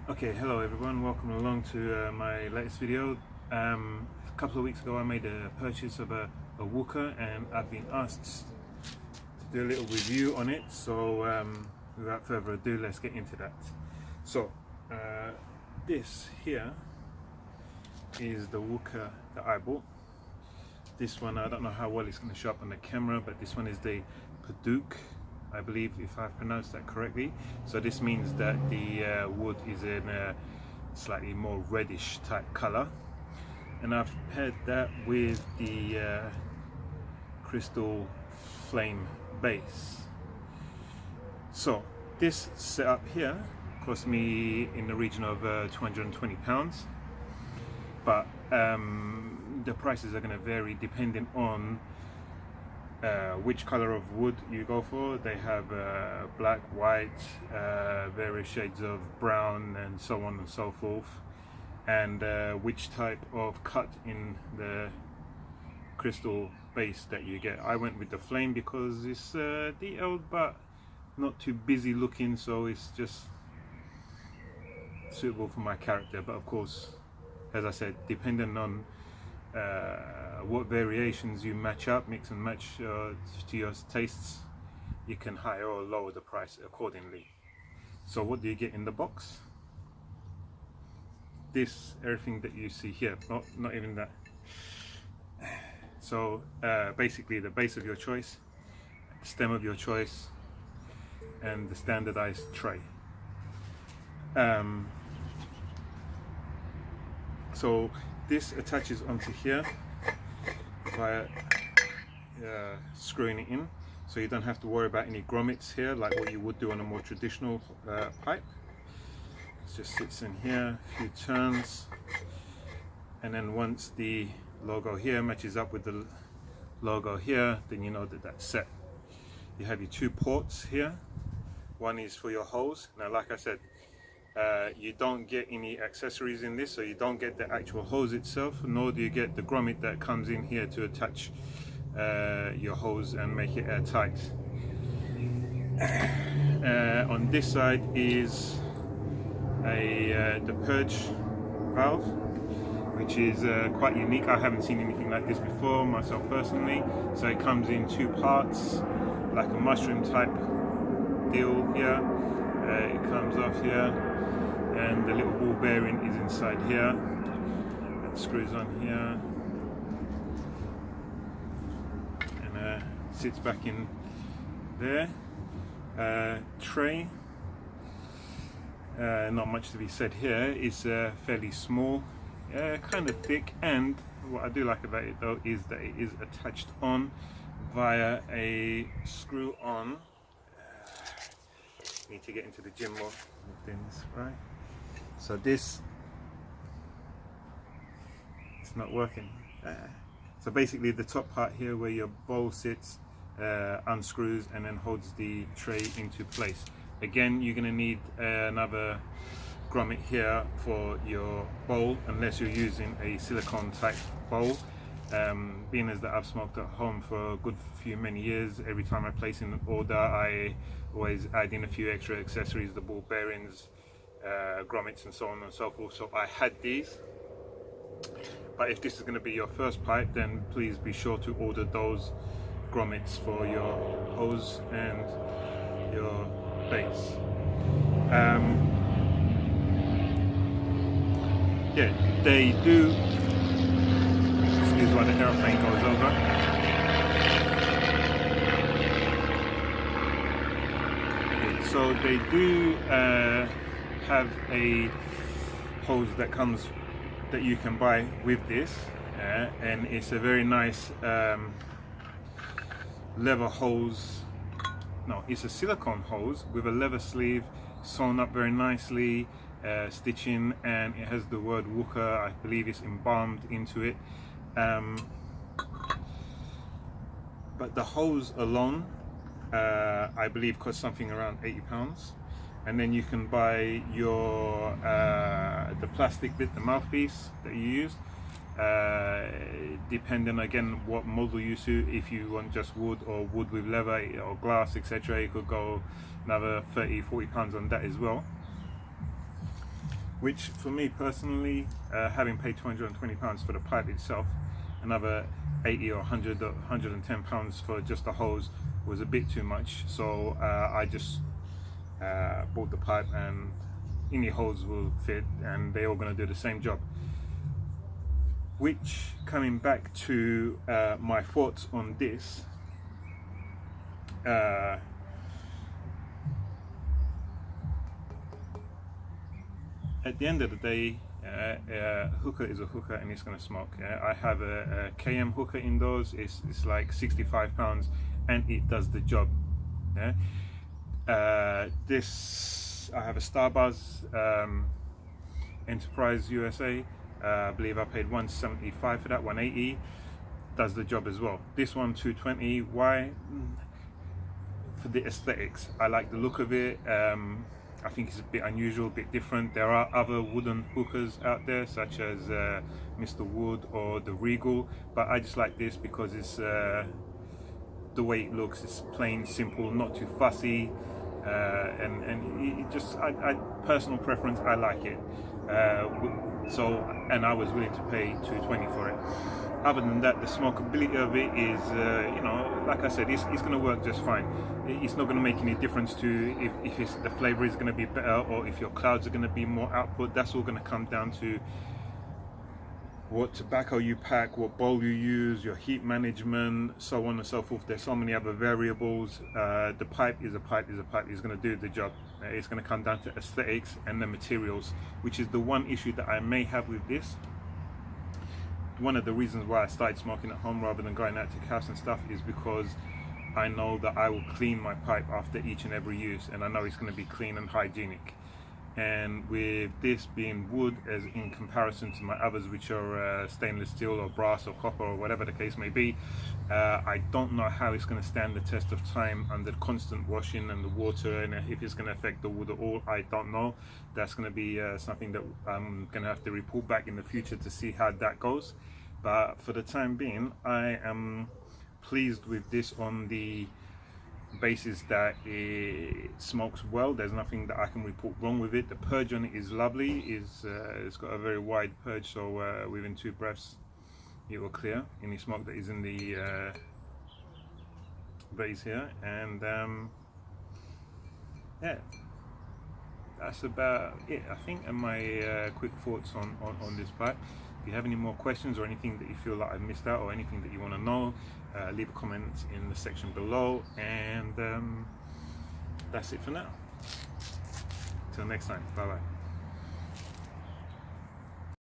Okay, hello everyone, welcome along to my latest video. A couple of weeks ago I made a purchase of a Wookah and I've been asked to do a little review on it, so without further ado, let's get into that. So this here is the Wookah that I bought. This one, I don't know how well it's going to show up on the camera, but this one is the Paduk, I believe, if I've pronounced that correctly. So this means that the wood is in a slightly more reddish type color, and I've paired that with the crystal flame base. So this setup here cost me in the region of £220, but the prices are going to vary depending on which color of wood you go for. They have black, white, various shades of brown, and so on and so forth, and which type of cut in the crystal base that you get. I went with the flame because it's detailed but not too busy looking, so it's just suitable for my character. But of course, as I said, depending on what variations you match up, mix and match to your tastes, you can higher or lower the price accordingly. So what do you get in the box? This, everything that you see here, not even that. So basically the base of your choice, stem of your choice, and the standardized tray. So this attaches onto here via screwing it in, so you don't have to worry about any grommets here like what you would do on a more traditional pipe. It just sits in here, a few turns, and then once the logo here matches up with the logo here, then you know that that's set. You have your two ports here. One is for your hose. Now, like I said, you don't get any accessories in this, so you don't get the actual hose itself, nor do you get the grommet that comes in here to attach your hose and make it airtight. On this side is the purge valve, which is quite unique. I haven't seen anything like this before myself personally. So it comes in two parts, like a mushroom type deal here. It comes off here, and the little ball bearing is inside here. That screws on here and sits back in there. Tray, not much to be said here. It's fairly small, kind of thick, and what I do like about it though is that it is attached on via a screw on. Need to get into the gym more things, right? So this, it's not working. So basically the top part here where your bowl sits unscrews and then holds the tray into place. Again, you're going to need another grommet here for your bowl, unless you're using a silicone type bowl. Being as that I've smoked at home for a good many years, every time I place in an order I always add in a few extra accessories, the ball bearings, grommets and so on and so forth. So I had these, but if this is going to be your first pipe, then please be sure to order those grommets for your hose and your base. Yeah, they do. Excuse while the airplane goes over. So they do have a hose that comes, that you can buy with this, and it's a very nice leather hose. No, it's a silicone hose with a leather sleeve sewn up very nicely, stitching, and it has the word Wookah, I believe it's embalmed into it. But the hose alone, I believe, costs something around £80, and then you can buy your the plastic bit, the mouthpiece that you use, depending again what model you suit. If you want just wood or wood with leather or glass, etc., you could go another £30–40 on that as well. which for me personally, having paid £220 for the pipe itself, another 80 or 100 or 110 pounds for just the hose was a bit too much. So I just bought the pipe, and any hose will fit, and they're all going to do the same job. Which, coming back to my thoughts on this, at the end of the day, hookah is a hookah and it's going to smoke. I have a KM hookah indoors. It's like £65 and it does the job. This, I have a Starbuzz Enterprise USA. I believe I paid $175 for that. 180 does the job as well. This one $220. Why? For the aesthetics. I like the look of it. I think it's a bit unusual, a bit different. There are other wooden hookahs out there, such as Mr. Wood or the Regal, but I just like this because it's the way it looks. It's plain, simple, not too fussy, and it just, personal preference, I like it. And I was willing to pay $220 for it. Other than that, the smokability of it is, you know, like I said, it's going to work just fine. It's not going to make any difference to if the flavor is going to be better or if your clouds are going to be more output. That's all going to come down to what tobacco you pack, what bowl you use, your heat management, so on and so forth. There's so many other variables. The pipe is a pipe is a pipe. It's going to do the job. It's going to come down to aesthetics and the materials, which is the one issue that I may have with this. One of the reasons why I started smoking at home rather than going out to cabs and stuff is because I know that I will clean my pipe after each and every use, and I know it's going to be clean and hygienic. And with this being wood, as in comparison to my others, which are stainless steel or brass or copper or whatever the case may be, I don't know how it's going to stand the test of time under constant washing and the water, and if it's going to affect the wood at all, I don't know. That's going to be something that I'm going to have to report back in the future to see how that goes. But for the time being, I am pleased with this on the basis that it smokes well. There's nothing that I can report wrong with it. The purge on it is lovely. It's got a very wide purge, so within 2 breaths it will clear any smoke that is in the base here. And yeah, that's about it, I think, and my quick thoughts on this pipe. If you have any more questions or anything that you feel like I missed out or anything that you want to know, leave a comment in the section below, and that's it for now. Till next time, bye bye.